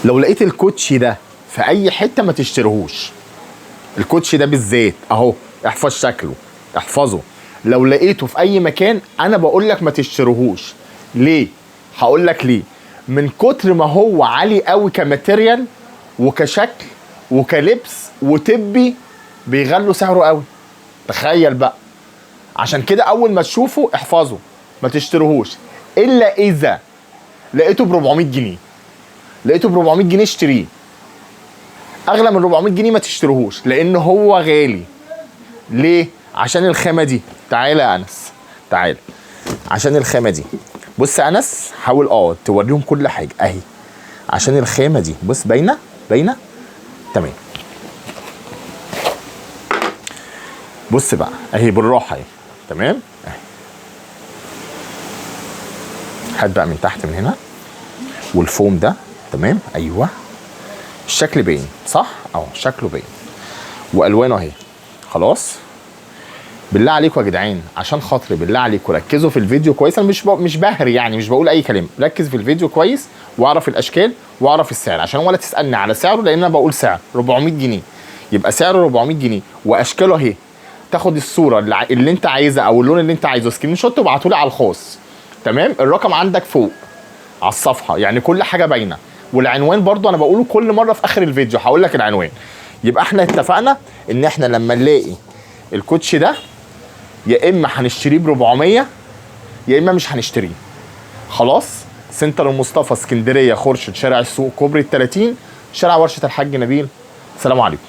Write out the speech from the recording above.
لو لقيت الكوتشي ده في اي حته ما تشتريهوش. الكوتشي ده بالذات اهو، احفظ شكله، احفظه. لو لقيته في اي مكان انا بقول لك ما تشتريهوش. ليه؟ هقول لك ليه. من كتر ما هو عالي قوي كماتيريال وكشكل وكلبس وطبي، بيغلوا سعره قوي. تخيل بقى. عشان كده اول ما تشوفه احفظه، ما تشتريهوش الا اذا لقيته ب 400 جنيه. لقيته ب 400 جنيه اشتريه. اغلى من 400 جنيه ما تشتريهوش لان هو غالي. ليه؟ عشان الخامه دي. تعالى يا انس، تعالى. عشان الخامه دي. بص يا انس، حاول توريهم كل حاجه اهي. عشان الخامه دي، بص باينه باينه. تمام. بص بقى اهي بالراحه اهي. تمام اهي. هات بقى من تحت من هنا. والفوم ده تمام. ايوه الشكل باين صح؟ اهو شكله باين والوانه اهي. خلاص. بالله عليكم يا جدعان، عشان خاطري بالله عليكم ركزوا في الفيديو كويس. انا مش بهري يعني، مش بقول اي كلام. ركز في الفيديو كويس واعرف الاشكال واعرف السعر، عشان ولا تسالني على سعره، لان انا بقول سعر 400 جنيه. يبقى سعره 400 جنيه واشكاله اهي. تاخد الصوره اللي انت عايزها او اللون اللي انت عايزه، سكرين شوت، وابعته لي على الخاص. تمام. الرقم عندك فوق على الصفحه، يعني كل حاجه باينه. والعنوان برضو انا بقوله كل مره في اخر الفيديو، هقول لك العنوان. يبقى احنا اتفقنا ان احنا لما نلاقي الكوتشي ده يا اما هنشتريه ب 400 يا اما مش هنشتريه. خلاص. سنتر المصطفى، اسكندريه، خورشيد، شارع السوق، كوبري ال 30، شارع ورشه الحاج نبيل. سلام عليكم.